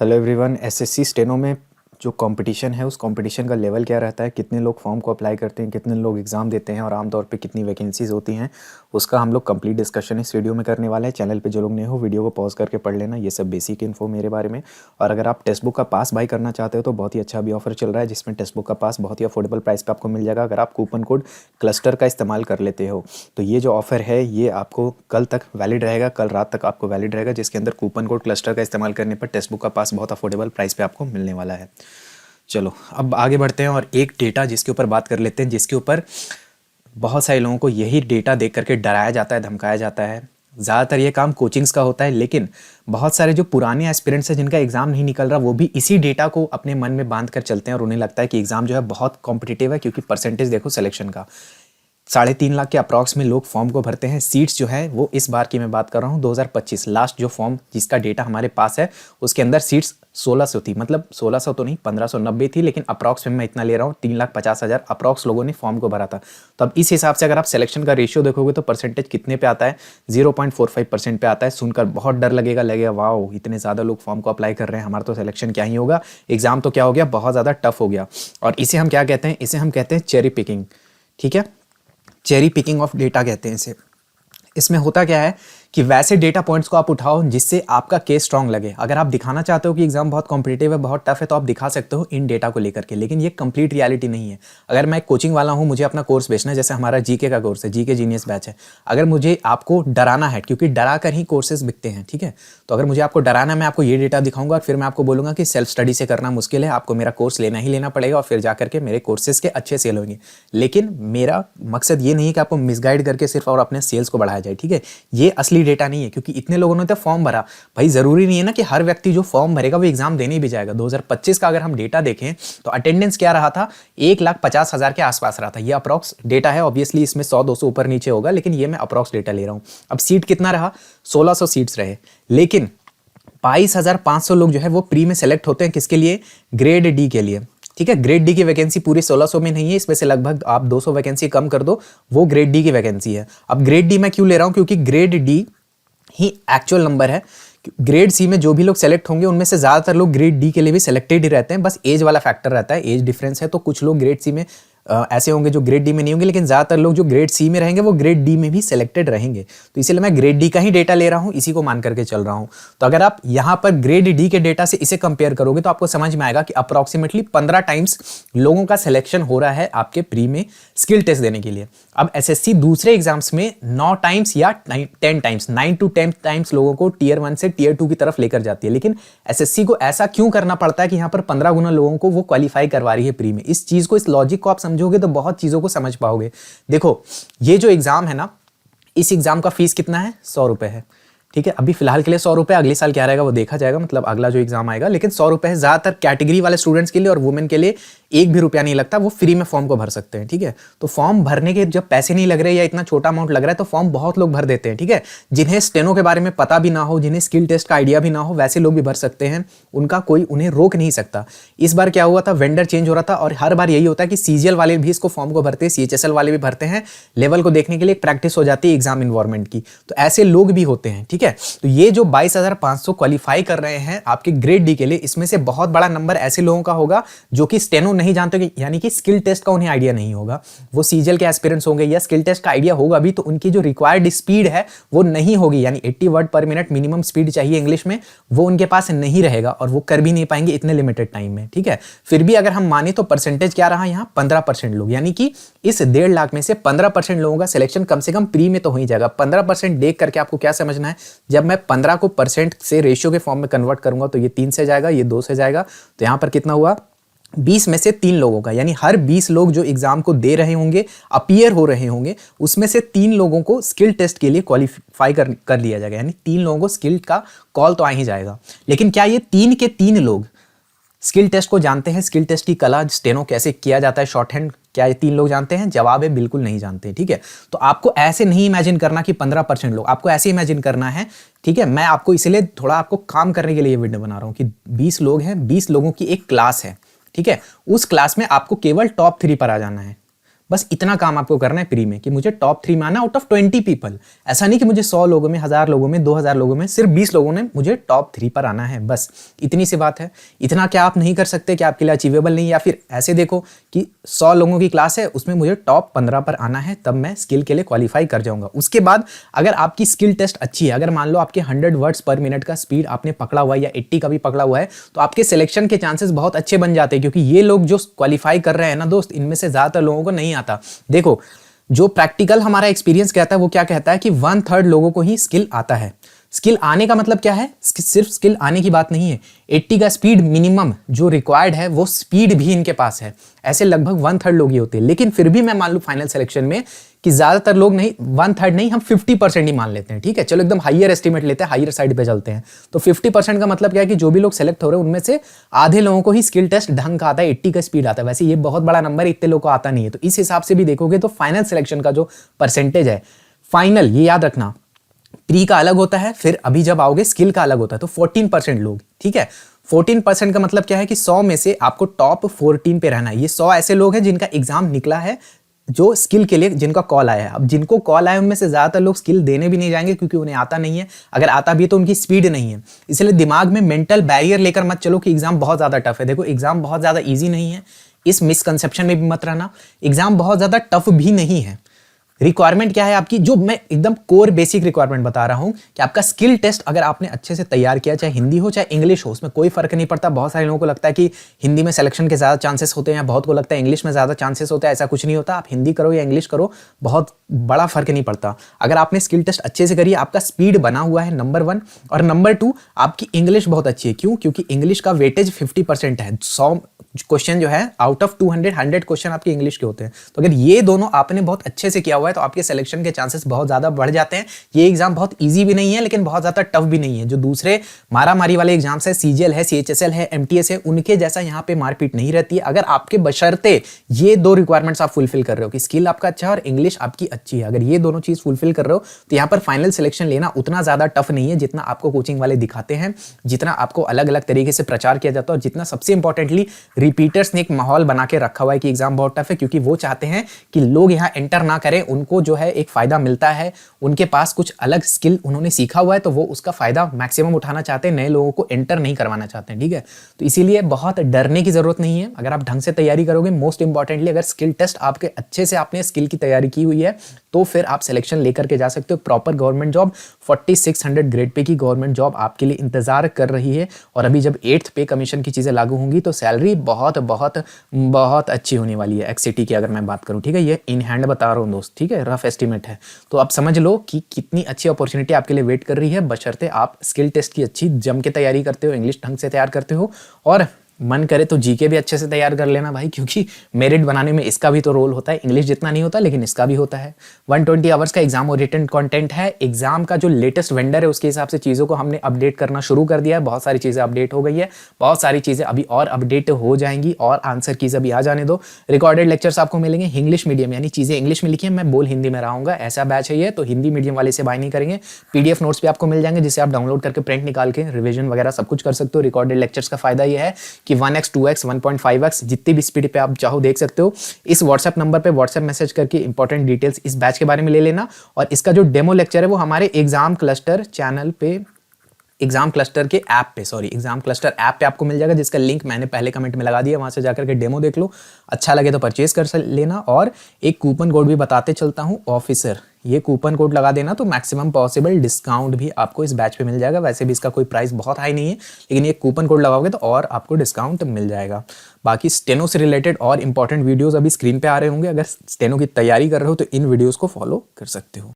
Hello everyone. SSC steno में जो competition है उस कंपटीशन का लेवल क्या रहता है, कितने लोग फॉर्म को अप्लाई करते हैं, कितने लोग एग्ज़ाम देते हैं और आमतौर पे कितनी वैकेंसीज होती हैं, उसका हम लोग कंप्लीट डिस्कशन इस वीडियो में करने वाले हैं। चैनल पे जो लोग नए हो वीडियो को पॉज करके पढ़ लेना, ये सब बेसिक इन्फो मेरे बारे में। और अगर आप टेक्स्ट बुक का पास बाई करना चाहते हो तो बहुत ही अच्छा अभी ऑफर चल रहा है, जिसमें टेक्स्ट बुक का पास बहुत ही अफोर्डेबल प्राइस पर आपको मिल जाएगा अगर आप कूपन कोड क्लस्टर का इस्तेमाल कर लेते हो। तो ये जो ऑफर है ये आपको कल तक वैलिड रहेगा, कल रात तक आपको वैलिड रहेगा, जिसके अंदर कूपन कोड क्लस्टर का इस्तेमाल करने पर टेक्स्ट बुक का पास बहुत अफोर्डेबल प्राइस पे आपको मिलने वाला है। चलो अब आगे बढ़ते हैं और एक डेटा जिसके ऊपर बात कर लेते हैं, जिसके ऊपर बहुत सारे लोगों को यही डेटा देख करके डराया जाता है, धमकाया जाता है। ज़्यादातर ये काम कोचिंग्स का होता है, लेकिन बहुत सारे जो पुराने एस्पिरेंट्स हैं जिनका एग्ज़ाम नहीं निकल रहा, वो भी इसी डेटा को अपने मन में बांध कर चलते हैं और उन्हें लगता है कि एग्ज़ाम जो है बहुत कॉम्पिटिटिव है, क्योंकि परसेंटेज देखो सिलेक्शन का 3.5 लाख के अप्रॉक्स में लोग फॉर्म को भरते हैं। सीट्स जो है वो इस बार की मैं बात कर रहा हूँ 2025 लास्ट जो फॉर्म जिसका डेटा हमारे पास है उसके अंदर सीट्स 1600 थी, मतलब 1600 तो नहीं 1590 थी, लेकिन अप्रॉक्स में मैं इतना ले रहा हूँ 3,50,000 अप्रॉक्स लोगों ने फॉर्म को भरा था। तो अब इस हिसाब से अगर आप सिलेक्शन का रेशियो देखोगे तो परसेंटेज कितने पे आता है, 0.45% पे आता है। सुनकर बहुत डर लगेगा वाह इतने ज़्यादा लोग फॉर्म को अप्लाई कर रहे हैं, हमारा तो सिलेक्शन क्या ही होगा, एग्जाम तो क्या हो गया, बहुत ज़्यादा टफ हो गया। और इसे हम क्या कहते हैं, इसे हम कहते हैं चेरी पिकिंग। ठीक है, चेरी पिकिंग ऑफ डेटा कहते हैं इसे। इसमें होता क्या है कि वैसे डेटा पॉइंट्स को आप उठाओ जिससे आपका केस स्ट्रांग लगे। अगर आप दिखाना चाहते हो कि एग्जाम बहुत कॉम्पिटिटिव है, बहुत टफ है, तो आप दिखा सकते हो इन डेटा को लेकर के, लेकिन ये कंप्लीट रियलिटी नहीं है। अगर मैं एक कोचिंग वाला हूँ, मुझे अपना कोर्स बेचना है, जैसे हमारा जीके का कोर्स है, जीके जीनियस बैच है। अगर मुझे आपको डराना है, क्योंकि डरा कर ही कोर्सेज बिकते हैं, ठीक है, तो अगर मुझे आपको डराना है, मैं आपको ये डेटा दिखाऊंगा और फिर मैं आपको बोलूंगा कि सेल्फ स्टडी से करना मुश्किल है, आपको मेरा कोर्स लेना ही लेना पड़ेगा और फिर जाकर के मेरे कोर्सेज के अच्छे सेल होंगे। लेकिन मेरा मकसद ये नहीं है कि आपको मिसगाइड करके सिर्फ और अपने सेल्स को बढ़ाया जाए, ठीक है, ये असली डेटा नहीं है, क्योंकि इतने लोगों ने तो फॉर्म भरा। भाई जरूरी नहीं है ना कि हर व्यक्ति जो फॉर्म भरेगा वो एग्जाम देने भी जाएगा। 2025 का अगर हम डेटा देखें तो अटेंडेंस क्या रहा था, 1,50,000 के आसपास रहा था। ये अप्रॉक्स डेटा है, ऑब्वियसली इसमें 100-200 ऊपर नीचे होगा, लेकिन ये मैं अप्रॉक्स डेटा ले रहा हूं। अब सीट कितना रहा, 1600 सीट्स रहे, लेकिन 22,500 लोग जो है वो प्री में सेलेक्ट होते हैं, किसके लिए, ग्रेड डी के लिए। ठीक है, ग्रेड डी की वैकेंसी पूरी 1600 में नहीं है, इसमें से लगभग आप 200 वैकेंसी कम कर दो, वो ग्रेड डी की वैकेंसी है। अब ग्रेड डी मैं क्यों ले रहा हूं, क्योंकि ग्रेड डी ही एक्चुअल नंबर है। ग्रेड सी में जो भी लोग सेलेक्ट होंगे उनमें से ज्यादातर लोग ग्रेड डी के लिए भी सेलेक्टेड ही रहते हैं, बस एज वाला फैक्टर रहता है, एज डिफरेंस है, तो कुछ लोग ग्रेड सी में ऐसे होंगे जो ग्रेड डी में नहीं होंगे, लेकिन ज्यादातर लोग जो ग्रेड सी में रहेंगे वो ग्रेड डी में भी सेलेक्टेड रहेंगे। तो इसलिए मैं ग्रेड डी का ही डेटा ले रहा हूं, इसी को मान करके चल रहा हूं। तो अगर आप यहां पर ग्रेड डी के डेटा से इसे कंपेयर करोगे तो आपको समझ में आएगा कि अप्रोक्सीमेटली 15 टाइम्स लोगों का सिलेक्शन हो रहा है आपके प्री में स्किल टेस्ट देने के लिए। अब एसएससी दूसरे एग्जाम्स में 9 टाइम्स या 10 टाइम्स, 9 to 10 टाइम्स लोगों को टियर 1 से टियर 2 की तरफ लेकर जाती है, लेकिन एसएससी को ऐसा क्यों करना पड़ता है कि यहां पर 15 गुना लोगों को वो क्वालिफाई करवा रही है प्री में। इस चीज को, इस लॉजिक को आप समझोगे तो बहुत चीजों को समझ पाओगे। देखो ये जो एग्जाम है ना, इस एग्जाम का फीस कितना है, 100 रुपए है। ठीक है, अभी फिलहाल के लिए 100 रुपए, अगले साल क्या रहेगा वो देखा जाएगा, मतलब अगला जो एग्जाम आएगा, लेकिन 100 रुपए है। ज्यादातर कैटेगरी वाले स्टूडेंट्स के लिए और वुमेन के लिए 1 भी रुपया नहीं लगता, वो फ्री में फॉर्म को भर सकते हैं। ठीक है, तो फॉर्म भरने के जब पैसे नहीं लग रहे या इतना छोटा अमाउंट लग रहा है तो फॉर्म बहुत लोग भर देते हैं। ठीक है, जिन्हें स्टेनो के बारे में पता भी ना हो, जिन्हें स्किल टेस्ट का आइडिया भी ना हो, वैसे लोग भी भर सकते हैं, उनका कोई उन्हें रोक नहीं सकता। इस बार क्या हुआ था, वेंडर चेंज हो रहा था और हर बार यही होता है कि सीजीएल वाले भी इसको फॉर्म को भरते हैं, सीएचएसएल वाले भी भरते हैं, लेवल को देखने के लिए एक प्रैक्टिस हो जाती है एग्जाम इन्वायरमेंट की। तो ऐसे लोग भी होते हैं। ठीक है, तो ये जो 22,500 क्वालिफाई कर रहे हैं आपके ग्रेड डी के लिए, इसमें से बहुत बड़ा नंबर ऐसे लोगों का होगा जो कि स्टेनो नहीं जानते, यानी कि स्किल टेस्ट का उन्हें आइडिया नहीं होगा। वो सीजीएल के एस्पिरेंट्स होंगे या स्किल टेस्ट का आइडिया होगा भी तो उनकी जो रिक्वायर्ड स्पीड है वो नहीं होगी, यानी 80 वर्ड पर मिनट मिनिमम स्पीड चाहिए इंग्लिश में, वो उनके पास नहीं रहेगा और वो कर भी नहीं पाएंगे इतने लिमिटेड टाइम में। ठीक है, फिर भी अगर हम माने तो परसेंटेज क्या रहा यहाँ, 15% लोग, यानी कि इस 1.5 लाख में से 15% लोगों का सिलेक्शन कम से कम प्री में तो हो ही जाएगा। 15% देख करके आपको क्या समझना है, जब मैं 15 को परसेंट से रेशियो के फॉर्म में कन्वर्ट करूंगा तो ये 3 से जाएगा, ये 2 से जाएगा, तो यहां पर कितना हुआ, 20 में से 3 लोगों का, यानी हर 20 लोग जो एग्जाम को दे रहे होंगे, अपीयर हो रहे होंगे, उसमें से 3 लोगों को स्किल टेस्ट के लिए क्वालिफाई कर लिया जाएगा, यानी 3 लोगों को स्किल का कॉल तो आ ही जाएगा। लेकिन क्या ये 3 के 3 लोग स्किल टेस्ट को जानते हैं, स्किल टेस्ट की कला, स्टेनो कैसे किया जाता है, शॉर्ट हैंड, क्या ये 3 लोग जानते हैं? जवाब है बिल्कुल नहीं जानते। ठीक है, तो आपको ऐसे नहीं इमेजिन करना कि 15% लोग, आपको ऐसे इमेजिन करना है। ठीक है, मैं आपको इसलिए थोड़ा आपको काम करने के लिए वीडियो बना रहा हूं कि 20 लोग हैं, 20 लोगों की एक क्लास है। ठीक है, उस क्लास में आपको केवल टॉप 3 पर आ जाना है, बस इतना काम आपको करना है प्री में कि मुझे टॉप 3 में आना आउट ऑफ 20 पीपल। ऐसा नहीं कि मुझे 100 लोगों में, 1000 लोगों में, 2000 लोगों में सिर्फ 20 लोगों ने मुझे टॉप 3 पर आना है, बस इतनी सी बात है। इतना क्या आप नहीं कर सकते कि आपके लिए अचीवेबल नहीं, या फिर ऐसे देखो कि 100 लोगों की क्लास है उसमें मुझे टॉप 15 पर आना है, तब मैं स्किल के लिए क्वालिफाई कर जाऊंगा। उसके बाद अगर आपकी स्किल टेस्ट अच्छी है, अगर मान लो आपके 100 वर्ड्स पर मिनट का स्पीड आपने पकड़ा हुआ है या 80 का भी पकड़ा हुआ है, तो आपके सिलेक्शन के चांसेस बहुत अच्छे बन जाते हैं, क्योंकि ये लोग जो क्वालिफाई कर रहे हैं ना दोस्त, इनमें से ज्यादातर लोगों को नहीं आता। देखो जो प्रैक्टिकल हमारा एक्सपीरियंस कहता है वो क्या कहता है कि 1/3 लोगों को ही स्किल आता है। स्किल आने का मतलब क्या है, सिर्फ स्किल आने की बात नहीं है, 80 का स्पीड मिनिमम जो रिक्वायर्ड है वो स्पीड भी इनके पास है। ऐसे लगभग 1/3 लोग ही होते हैं। लेकिन फिर भी मैं मान लूं फाइनल सिलेक्शन में कि ज्यादातर लोग नहीं, 1/3 नहीं, हम 50% ही मान लेते हैं, ठीक है, चलो एकदम हाईयर एस्टिमेट लेते हैं, हाईयर साइड पे चलते हैं। तो 50% का मतलब क्या है कि जो भी लोग सेलेक्ट हो रहे हैं उनमें से आधे लोगों को ही स्किल टेस्ट ढंग का आता है, 80 का स्पीड आता है। वैसे ये बहुत बड़ा नंबर है, इतने लोगों को आता नहीं है। तो इस हिसाब से भी देखोगे तो फाइनल सिलेक्शन का जो परसेंटेज है, फाइनल ये याद रखना, प्री का अलग होता है, फिर अभी जब आओगे स्किल का अलग होता है। तो 14% लोग, ठीक है, 14% का मतलब क्या है कि 100 में से आपको टॉप 14 पे रहना है। ये 100 ऐसे लोग हैं जिनका एग्जाम निकला है जो स्किल के लिए, जिनका कॉल आया है। अब जिनको कॉल आया उनमें से ज्यादातर लोग स्किल देने भी नहीं जाएंगे, क्योंकि उन्हें आता नहीं है, अगर आता भी है तो उनकी स्पीड नहीं है। इसलिए दिमाग में मेंटल बैरियर लेकर मत चलो कि एग्जाम बहुत ज्यादा टफ है। देखो एग्जाम बहुत ज्यादा ईजी नहीं है, इस मिसकंसेप्शन में भी मत रहना। एग्जाम बहुत ज्यादा टफ भी नहीं है। रिक्वायरमेंट क्या है आपकी, जो मैं एकदम कोर बेसिक रिक्वायरमेंट बता रहा हूं कि आपका स्किल टेस्ट अगर आपने अच्छे से तैयार किया, चाहे हिंदी हो चाहे इंग्लिश हो, उसमें कोई फर्क नहीं पड़ता। बहुत सारे लोगों को लगता है कि हिंदी में सिलेक्शन के ज्यादा चांसेस होते हैं, बहुत को लगता है इंग्लिश में ज्यादा चांसेस होता है। ऐसा कुछ नहीं होता, आप हिंदी करो या इंग्लिश करो, बहुत बड़ा फर्क नहीं पड़ता। अगर आपने स्किल टेस्ट अच्छे से करी, आपका स्पीड बना हुआ है, नंबर 1, और नंबर 2 आपकी इंग्लिश बहुत अच्छी है। क्यों? क्योंकि इंग्लिश का वेटेज 50% है। 100 क्वेश्चन जो है आउट ऑफ 200 100 क्वेश्चन आपके इंग्लिश के होते हैं। तो अगर ये दोनों आपने बहुत अच्छे से किया हुआ है तो आपके सिलेक्शन के चांसेस बहुत ज्यादा बढ़ जाते हैं। ये एग्जाम बहुत इजी भी नहीं है, लेकिन बहुत ज्यादा टफ भी नहीं है। जो दूसरे मारामारी वाले एग्जाम्स है, सीजीएल है, सीएचएसएल है, एमटीएस है, उनके जैसा यहाँ पे मारपीट नहीं रहती है। अगर आपके बशर्ते ये 2 रिक्वायरमेंट्स आप फुलफिल कर रहे हो कि स्किल आपका अच्छा है और इंग्लिश आपकी अच्छी है, अगर ये दोनों चीज फुलफिल कर रहे हो तो यहाँ पर फाइनल सिलेक्शन लेना उतना ज्यादा टफ नहीं है जितना आपको कोचिंग वाले दिखाते हैं, जितना आपको अलग अलग तरीके से प्रचार किया जाता है, और जितना सबसे इंपॉर्टेंटली रिपीटर्स ने एक माहौल बना के रखा हुआ है कि एग्जाम बहुत टफ है, क्योंकि वो चाहते हैं कि लोग यहाँ एंटर ना करें। उनको जो है एक फायदा मिलता है, उनके पास कुछ अलग स्किल उन्होंने सीखा हुआ है, तो वो उसका फायदा मैक्सिमम उठाना चाहते हैं, नए लोगों को एंटर नहीं करवाना चाहते हैं, ठीक है। तो इसीलिए बहुत डरने की जरूरत नहीं है। अगर आप ढंग से तैयारी करोगे, मोस्ट इंपॉर्टेंटली अगर स्किल टेस्ट आपके अच्छे से, आपने स्किल की तैयारी की हुई है, तो फिर आप सिलेक्शन लेकर के जा सकते हो। Proper government job 4600 grade pay की गवर्नमेंट जॉब आपके लिए इंतजार कर रही है। और अभी जब 8th पे कमीशन की चीजें लागू होंगी तो सैलरी बहुत बहुत बहुत अच्छी होने वाली है। एक्सिटी की अगर मैं बात करूं, ठीक है, ये इन हैंड बता रहा हूं दोस्त, ठीक है, रफ एस्टिमेट है। तो आप समझ लो कि कितनी अच्छी अपॉर्चुनिटी आपके लिए वेट कर रही है, बशर्ते आप स्किल टेस्ट की अच्छी जम के तैयारी करते हो, इंग्लिश ढंग से तैयार करते हो, और मन करे तो जीके भी अच्छे से तैयार कर लेना भाई, क्योंकि मेरिट बनाने में इसका भी तो रोल होता है। इंग्लिश जितना नहीं होता लेकिन इसका भी होता है। 120 आवर्स का एग्जाम और रिटन कंटेंट है। एग्जाम का जो लेटेस्ट वेंडर है उसके हिसाब से चीज़ों को हमने अपडेट करना शुरू कर दिया है। बहुत सारी चीज़ें अपडेट हो गई है, बहुत सारी चीज़ें अभी और अपडेट हो जाएंगी, और आंसर कीज अभी आ जाने दो। रिकॉर्डेड लेक्चर्स आपको मिलेंगे इंग्लिश मीडियम, यानी चीज़ें इंग्लिश में लिखी है, मैं बोल हिंदी में रहूँगा, ऐसा बैच है ये। तो हिंदी मीडियम वाले से बाय नहीं करेंगे। PDF नोट्स भी आपको मिल जाएंगे, जिसे आप डाउनलोड करके प्रिंट निकाल के रिविजन वगैरह सब कुछ कर सकते हो। रिकॉर्डेड लेक्चर्स का फायदा ये है कि 1x 2x 1.5x जितनी भी स्पीड पे आप चाहो देख सकते हो। इस व्हाट्सएप नंबर पे व्हाट्सएप मैसेज करके इंपॉर्टेंट डिटेल्स इस बैच के बारे में ले लेना। और इसका जो डेमो लेक्चर है वो हमारे एग्जाम क्लस्टर चैनल पे, एग्जाम क्लस्टर के ऐप पे, एग्जाम क्लस्टर ऐप पे आपको मिल जाएगा, जिसका लिंक मैंने पहले कमेंट में लगा दिया। वहां से जाकर के डेमो देख लो, अच्छा लगे तो परचेज कर लेना। और एक कूपन कोड भी बताते चलता हूँ, ऑफिसर, ये कूपन कोड लगा देना तो मैक्सिमम पॉसिबल डिस्काउंट भी आपको इस बैच पे मिल जाएगा। वैसे भी इसका कोई प्राइस बहुत हाई नहीं है, लेकिन ये कूपन कोड लगाओगे तो और आपको डिस्काउंट मिल जाएगा। बाकी स्टेनो से रिलेटेड और इंपॉर्टेंट वीडियोस अभी स्क्रीन पे आ रहे होंगे। अगर स्टेनो की तैयारी कर रहे हो तो इन वीडियोस को फॉलो कर सकते हो।